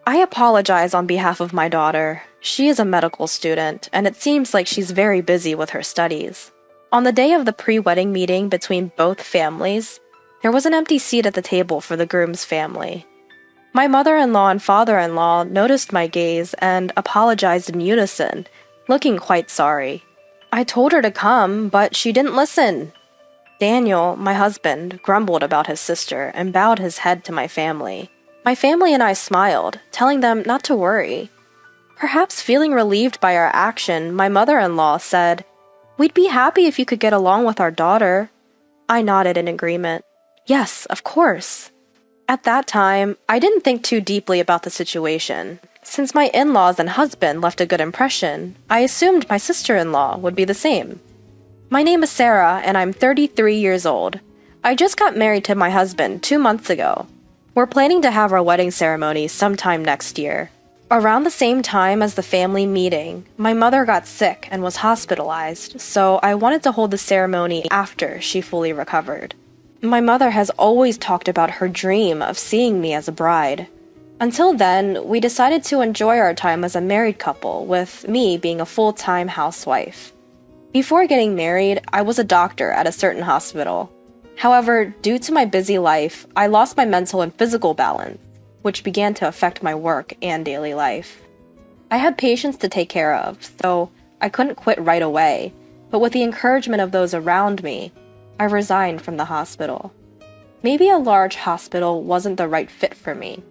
I apologize on behalf of my daughter. She is a medical student, and it seems like she's very busy with her studies. On the day of the pre-wedding meeting between both families, there was an empty seat at the table for the groom's family. My mother-in-law and father-in-law noticed my gaze and apologized in unison, looking quite sorry. I told her to come, but she didn't listen. Daniel, my husband, grumbled about his sister and bowed his head to my family. My family and I smiled, telling them not to worry. Perhaps feeling relieved by our action, my mother-in-law said, "We'd be happy if you could get along with our daughter." I nodded in agreement. Yes, of course. At that time, I didn't think too deeply about the situation. Since my in-laws and husband left a good impression, I assumed my sister-in-law would be the same. My name is Sarah, and I'm 33 years old. I just got married to my husband 2 months ago. We're planning to have our wedding ceremony sometime next year. Around the same time as the family meeting, my mother got sick and was hospitalized, so I wanted to hold the ceremony after she fully recovered. My mother has always talked about her dream of seeing me as a bride. Until then, we decided to enjoy our time as a married couple, with me being a full-time housewife. Before getting married, I was a doctor at a certain hospital. However, due to my busy life, I lost my mental and physical balance, which began to affect my work and daily life. I had patients to take care of, so I couldn't quit right away, but with the encouragement of those around me, I resigned from the hospital. Maybe a large hospital wasn't the right fit for me.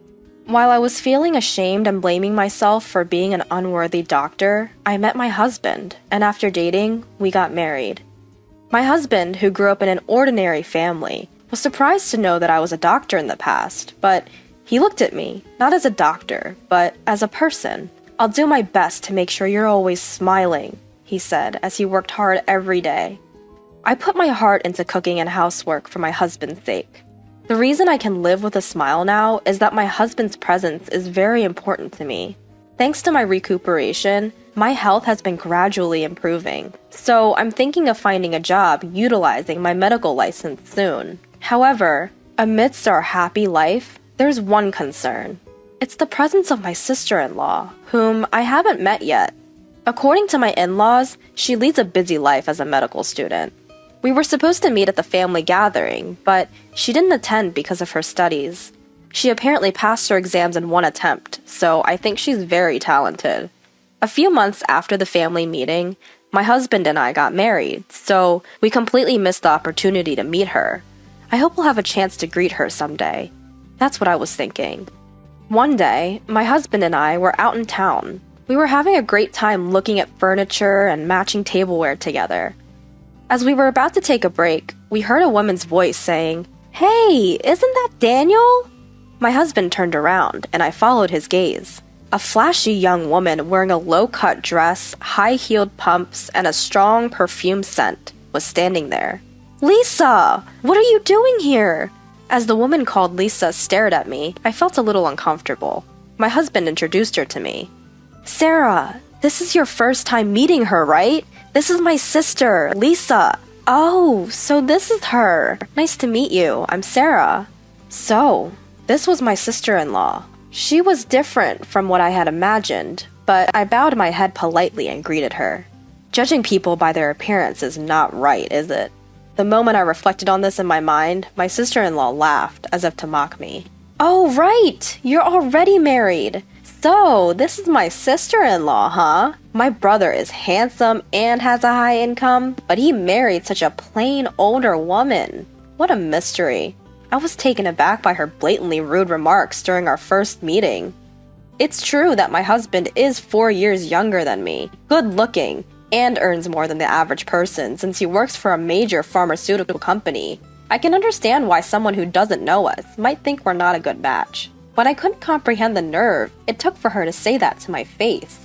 While I was feeling ashamed and blaming myself for being an unworthy doctor, I met my husband, and after dating, we got married. My husband, who grew up in an ordinary family, was surprised to know that I was a doctor in the past, but he looked at me, not as a doctor, but as a person. "I'll do my best to make sure you're always smiling," he said as he worked hard every day. I put my heart into cooking and housework for my husband's sake. The reason I can live with a smile now is that my husband's presence is very important to me. Thanks to my recuperation, my health has been gradually improving, so I'm thinking of finding a job utilizing my medical license soon. However, amidst our happy life, there's one concern. It's the presence of my sister-in-law, whom I haven't met yet. According to my in-laws, she leads a busy life as a medical student. We were supposed to meet at the family gathering, but she didn't attend because of her studies. She apparently passed her exams in one attempt, so I think she's very talented. A few months after the family meeting, my husband and I got married, so we completely missed the opportunity to meet her. I hope we'll have a chance to greet her someday. That's what I was thinking. One day, my husband and I were out in town. We were having a great time looking at furniture and matching tableware together. As we were about to take a break, we heard a woman's voice saying, "Hey, isn't that Daniel?" My husband turned around, and I followed his gaze. A flashy young woman wearing a low-cut dress, high-heeled pumps, and a strong perfume scent was standing there. "Lisa, what are you doing here?" As the woman called Lisa stared at me, I felt a little uncomfortable. My husband introduced her to me. "Sarah, this is your first time meeting her, right? This is my sister, Lisa." "Oh, so this is her. Nice to meet you. I'm Sarah." So, this was my sister-in-law. She was different from what I had imagined, but I bowed my head politely and greeted her. Judging people by their appearance is not right, is it? The moment I reflected on this in my mind, my sister-in-law laughed, as if to mock me. "Oh, right! You're already married! So, this is my sister-in-law, huh? My brother is handsome and has a high income, but he married such a plain older woman. What a mystery." I was taken aback by her blatantly rude remarks during our first meeting. It's true that my husband is 4 years younger than me, good-looking, and earns more than the average person since he works for a major pharmaceutical company. I can understand why someone who doesn't know us might think we're not a good match. But I couldn't comprehend the nerve it took for her to say that to my face.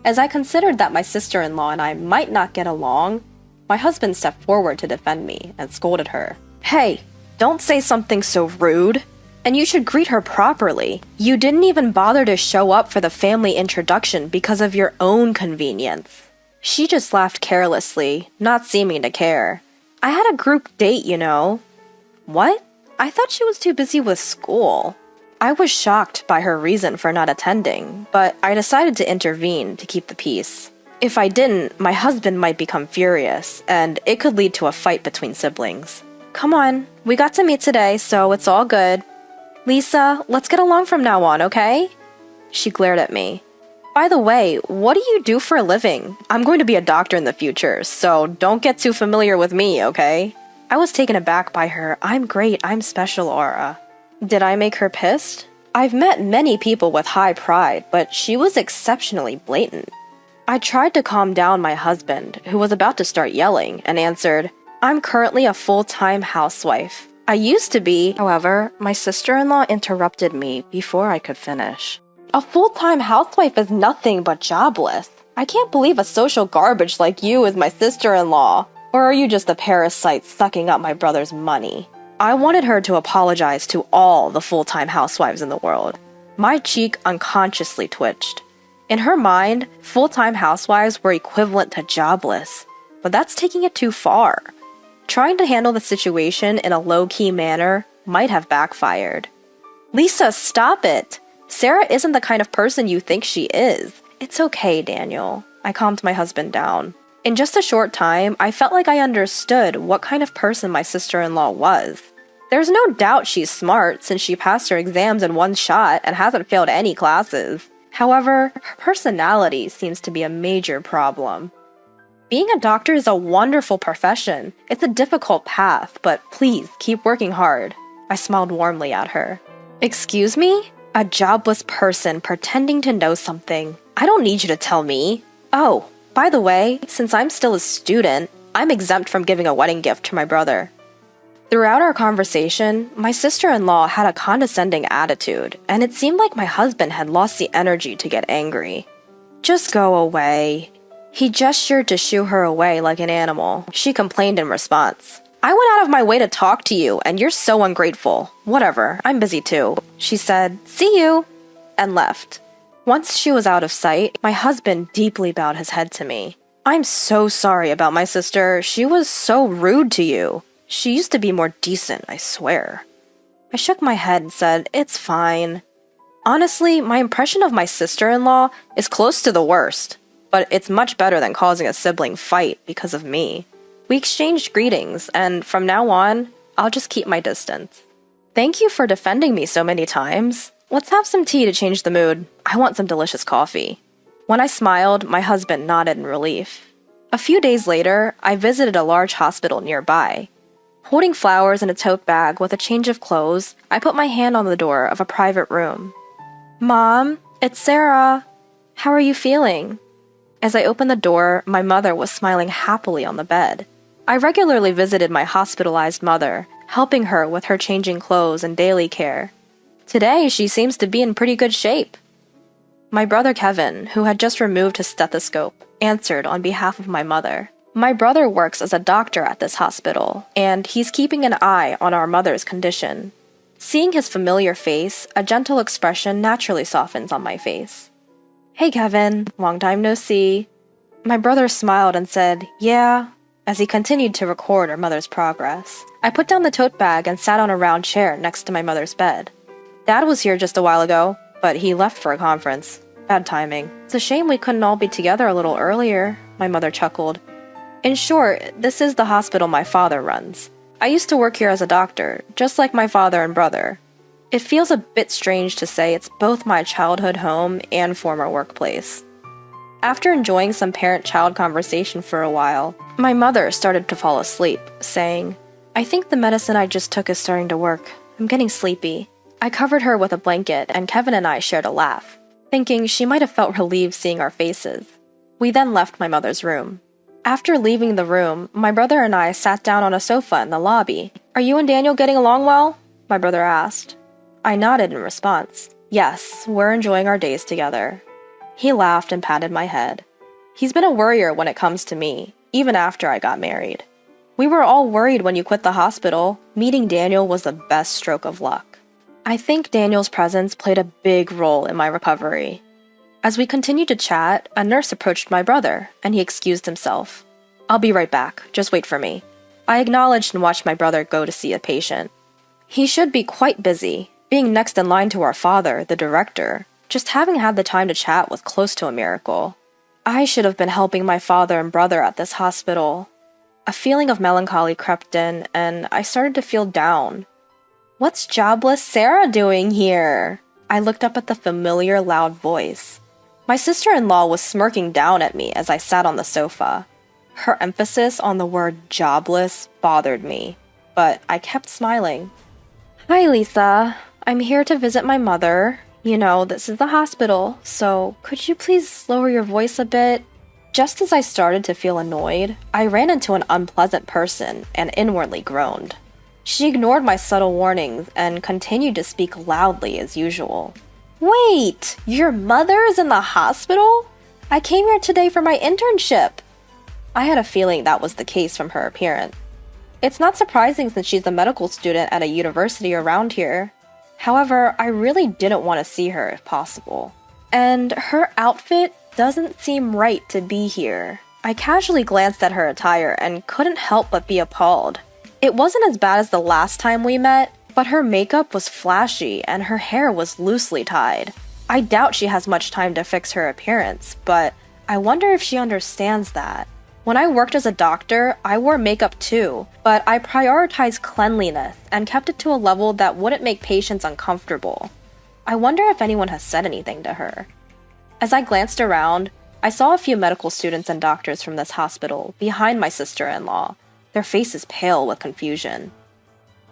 As I considered that my sister-in-law and I might not get along, my husband stepped forward to defend me and scolded her. "Hey, don't say something so rude. And you should greet her properly. You didn't even bother to show up for the family introduction because of your own convenience." She just laughed carelessly, not seeming to care. "I had a group date, you know." "What? I thought she was too busy with school." I was shocked by her reason for not attending, but I decided to intervene to keep the peace. If I didn't, my husband might become furious, and it could lead to a fight between siblings. Come on, we got to meet today, so it's all good. Lisa, let's get along from now on, okay? She glared at me. By the way, what do you do for a living? I'm going to be a doctor in the future, so don't get too familiar with me, okay? I was taken aback by her "I'm great, I'm special" aura. Did I make her pissed? I've met many people with high pride, but she was exceptionally blatant. I tried to calm down my husband, who was about to start yelling, and answered, "I'm currently a full-time housewife. I used to be." However, my sister-in-law interrupted me before I could finish. "A full-time housewife is nothing but jobless. I can't believe a social garbage like you is my sister-in-law. Or are you just a parasite sucking up my brother's money?" I wanted her to apologize to all the full-time housewives in the world. My cheek unconsciously twitched. In her mind, full-time housewives were equivalent to jobless, but that's taking it too far. Trying to handle the situation in a low-key manner might have backfired. "Lisa, stop it! Sarah isn't the kind of person you think she is. It's okay, Daniel." I calmed my husband down. In just a short time, I felt like I understood what kind of person my sister-in-law was. There's no doubt she's smart since she passed her exams in one shot and hasn't failed any classes. However, her personality seems to be a major problem. Being a doctor is a wonderful profession. It's a difficult path, but please keep working hard. I smiled warmly at her. "Excuse me? A jobless person pretending to know something. I don't need you to tell me. Oh, by the way, since I'm still a student, I'm exempt from giving a wedding gift to my brother." Throughout our conversation, my sister-in-law had a condescending attitude, and it seemed like my husband had lost the energy to get angry. "Just go away." He gestured to shoo her away like an animal. She complained in response. "I went out of my way to talk to you, and you're so ungrateful. Whatever, I'm busy too." She said, "See you," and left. Once she was out of sight, my husband deeply bowed his head to me. "I'm so sorry about my sister. She was so rude to you. She used to be more decent, I swear." I shook my head and said, "It's fine." Honestly, my impression of my sister-in-law is close to the worst, but it's much better than causing a sibling fight because of me. We exchanged greetings, and from now on, I'll just keep my distance. "Thank you for defending me so many times. Let's have some tea to change the mood. I want some delicious coffee." When I smiled, my husband nodded in relief. A few days later, I visited a large hospital nearby. Holding flowers in a tote bag with a change of clothes, I put my hand on the door of a private room. "Mom, it's Sarah. How are you feeling?" As I opened the door, my mother was smiling happily on the bed. I regularly visited my hospitalized mother, helping her with her changing clothes and daily care. Today, she seems to be in pretty good shape. My brother Kevin, who had just removed his stethoscope, answered on behalf of my mother. My brother works as a doctor at this hospital, and he's keeping an eye on our mother's condition. Seeing his familiar face, a gentle expression naturally softens on my face. "Hey Kevin, long time no see." My brother smiled and said, "Yeah," as he continued to record our mother's progress. I put down the tote bag and sat on a round chair next to my mother's bed. Dad was here just a while ago, but he left for a conference. Bad timing. "It's a shame we couldn't all be together a little earlier," my mother chuckled. "In short, this is the hospital my father runs. I used to work here as a doctor, just like my father and brother. It feels a bit strange to say it's both my childhood home and former workplace." After enjoying some parent-child conversation for a while, my mother started to fall asleep, saying, "I think the medicine I just took is starting to work. I'm getting sleepy." I covered her with a blanket, and Kevin and I shared a laugh, thinking she might have felt relieved seeing our faces. We then left my mother's room. After leaving the room, my brother and I sat down on a sofa in the lobby. "Are you and Daniel getting along well?" my brother asked. I nodded in response. "Yes, we're enjoying our days together." He laughed and patted my head. He's been a worrier when it comes to me, even after I got married. "We were all worried when you quit the hospital. Meeting Daniel was the best stroke of luck." I think Daniel's presence played a big role in my recovery. As we continued to chat, a nurse approached my brother, and he excused himself. "I'll be right back. Just wait for me." I acknowledged and watched my brother go to see a patient. He should be quite busy. Being next in line to our father, the director, just having had the time to chat was close to a miracle. I should have been helping my father and brother at this hospital. A feeling of melancholy crept in, and I started to feel down. What's jobless Sarah doing here? I looked up at the familiar loud voice. My sister-in-law was smirking down at me as I sat on the sofa. Her emphasis on the word jobless bothered me, but I kept smiling. Hi, Lisa. I'm here to visit my mother. You know, this is the hospital, so could you please lower your voice a bit? Just as I started to feel annoyed, I ran into an unpleasant person and inwardly groaned. She ignored my subtle warnings and continued to speak loudly as usual. Wait, your mother is in the hospital? I came here today for my internship. I had a feeling that was the case from her appearance. It's not surprising since she's a medical student at a university around here. However, I really didn't want to see her if possible. And her outfit doesn't seem right to be here. I casually glanced at her attire and couldn't help but be appalled. It wasn't as bad as the last time we met, but her makeup was flashy and her hair was loosely tied. I doubt she has much time to fix her appearance, but I wonder if she understands that. When I worked as a doctor, I wore makeup too, but I prioritized cleanliness and kept it to a level that wouldn't make patients uncomfortable. I wonder if anyone has said anything to her. As I glanced around, I saw a few medical students and doctors from this hospital behind my sister-in-law, their faces pale with confusion.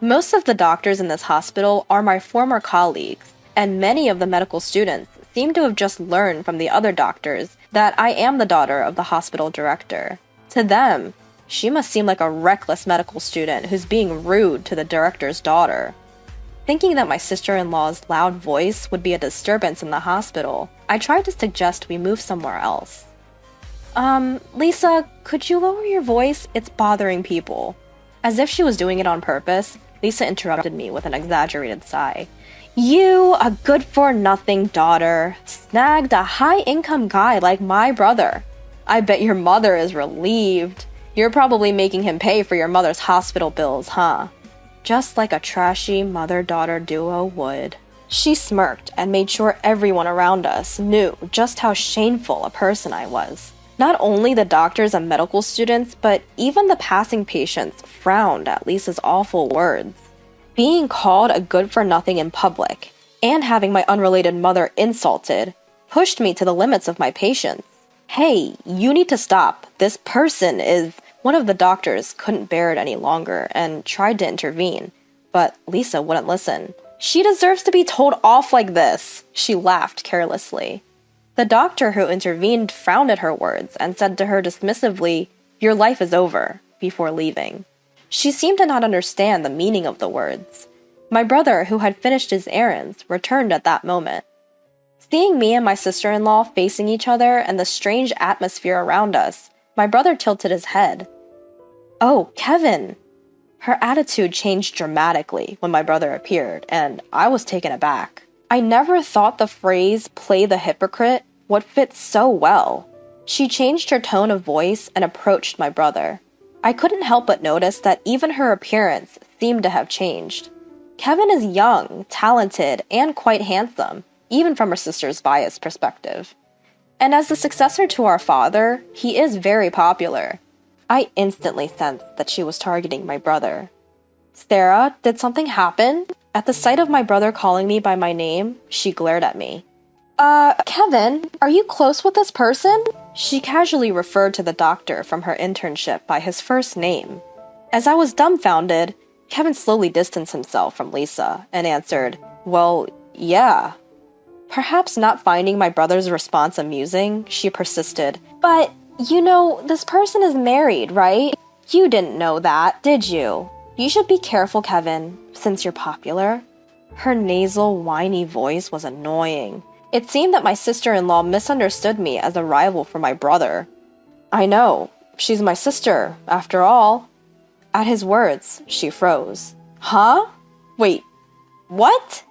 Most of the doctors in this hospital are my former colleagues, and many of the medical students seem to have just learned from the other doctors that I am the daughter of the hospital director. To them, she must seem like a reckless medical student who's being rude to the director's daughter. Thinking that my sister-in-law's loud voice would be a disturbance in the hospital, I tried to suggest we move somewhere else. Lisa, could you lower your voice? It's bothering people. As if she was doing it on purpose, Lisa interrupted me with an exaggerated sigh. You, a good-for-nothing daughter, snagged a high-income guy like my brother. I bet your mother is relieved. You're probably making him pay for your mother's hospital bills, huh? Just like a trashy mother-daughter duo would. She smirked and made sure everyone around us knew just how shameful a person I was. Not only the doctors and medical students, but even the passing patients frowned at Lisa's awful words. Being called a good-for-nothing in public, and having my unrelated mother insulted, pushed me to the limits of my patience. Hey, you need to stop. This person is... One of the doctors couldn't bear it any longer and tried to intervene, but Lisa wouldn't listen. She deserves to be told off like this, she laughed carelessly. The doctor who intervened frowned at her words and said to her dismissively, "Your life is over," before leaving. She seemed to not understand the meaning of the words. My brother, who had finished his errands, returned at that moment. Seeing me and my sister-in-law facing each other and the strange atmosphere around us, my brother tilted his head. "Oh, Kevin!" Her attitude changed dramatically when my brother appeared, and I was taken aback. I never thought the phrase "play the hypocrite" would fit so well. She changed her tone of voice and approached my brother. I couldn't help but notice that even her appearance seemed to have changed. Kevin is young, talented, and quite handsome, even from her sister's biased perspective. And as the successor to our father, he is very popular. I instantly sensed that she was targeting my brother. "Sarah, did something happen?" At the sight of my brother calling me by my name, she glared at me. Kevin, are you close with this person?" She casually referred to the doctor from her internship by his first name. As I was dumbfounded, Kevin slowly distanced himself from Lisa and answered, "Well, yeah." Perhaps not finding my brother's response amusing, she persisted. "But, you know, this person is married, right? You didn't know that, did you? You should be careful, Kevin, since you're popular." Her nasal, whiny voice was annoying. It seemed that my sister-in-law misunderstood me as a rival for my brother. "I know. She's my sister, after all." At his words, she froze. "Huh? Wait, what?"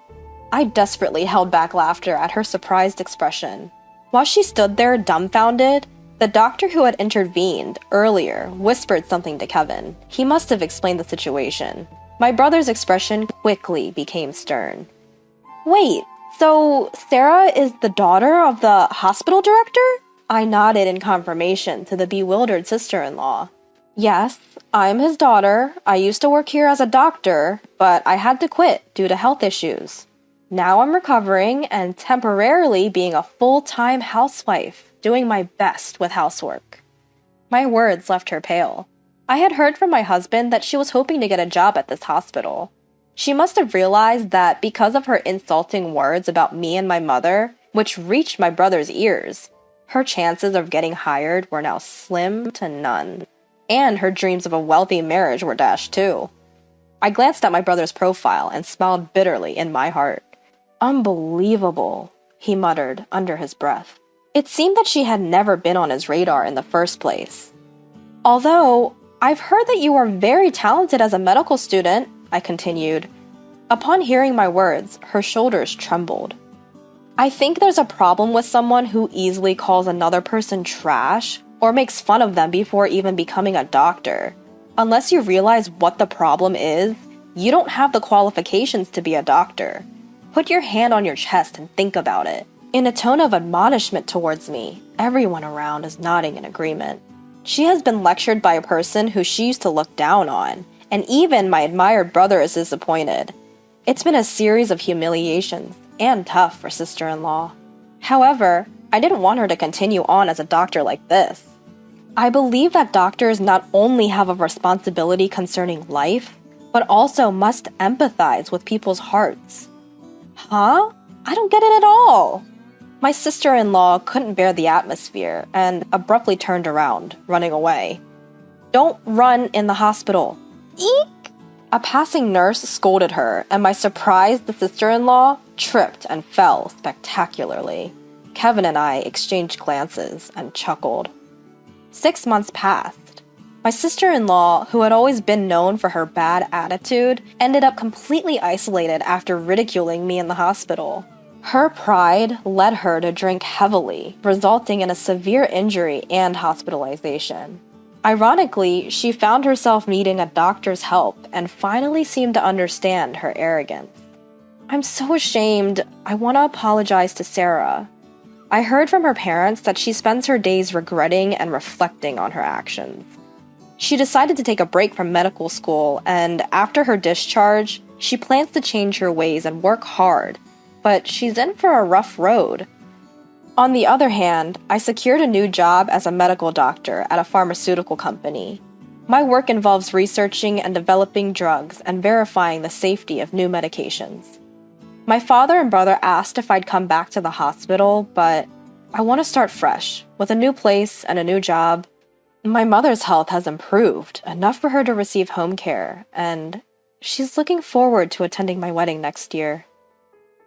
I desperately held back laughter at her surprised expression. While she stood there dumbfounded, the doctor who had intervened earlier whispered something to Kevin. He must have explained the situation. My brother's expression quickly became stern. Wait, so Sarah is the daughter of the hospital director? I nodded in confirmation to the bewildered sister-in-law. Yes, I'm his daughter. I used to work here as a doctor, but I had to quit due to health issues. Now I'm recovering and temporarily being a full-time housewife, doing my best with housework. My words left her pale. I had heard from my husband that she was hoping to get a job at this hospital. She must have realized that because of her insulting words about me and my mother, which reached my brother's ears, her chances of getting hired were now slim to none. And her dreams of a wealthy marriage were dashed too. I glanced at my brother's profile and smiled bitterly in my heart. Unbelievable, he muttered under his breath. It seemed that she had never been on his radar in the first place. Although, I've heard that you are very talented as a medical student, I continued. Upon hearing my words, her shoulders trembled. I think there's a problem with someone who easily calls another person trash or makes fun of them before even becoming a doctor. Unless you realize what the problem is, you don't have the qualifications to be a doctor. Put your hand on your chest and think about it. In a tone of admonishment towards me, everyone around is nodding in agreement. She has been lectured by a person who she used to look down on, and even my admired brother is disappointed. It's been a series of humiliations, and tough for sister-in-law. However, I didn't want her to continue on as a doctor like this. I believe that doctors not only have a responsibility concerning life, but also must empathize with people's hearts. Huh? I don't get it at all. My sister-in-law couldn't bear the atmosphere and abruptly turned around, running away. Don't run in the hospital. Eek! A passing nurse scolded her, and my surprised sister-in-law tripped and fell spectacularly. Kevin and I exchanged glances and chuckled. 6 months passed. My sister-in-law, who had always been known for her bad attitude, ended up completely isolated after ridiculing me in the hospital. Her pride led her to drink heavily, resulting in a severe injury and hospitalization. Ironically, she found herself needing a doctor's help and finally seemed to understand her arrogance. I'm so ashamed. I want to apologize to Sarah. I heard from her parents that she spends her days regretting and reflecting on her actions. She decided to take a break from medical school, and after her discharge, she plans to change her ways and work hard, but she's in for a rough road. On the other hand, I secured a new job as a medical doctor at a pharmaceutical company. My work involves researching and developing drugs and verifying the safety of new medications. My father and brother asked if I'd come back to the hospital, but I want to start fresh, with a new place and a new job. My mother's health has improved, enough for her to receive home care, and she's looking forward to attending my wedding next year.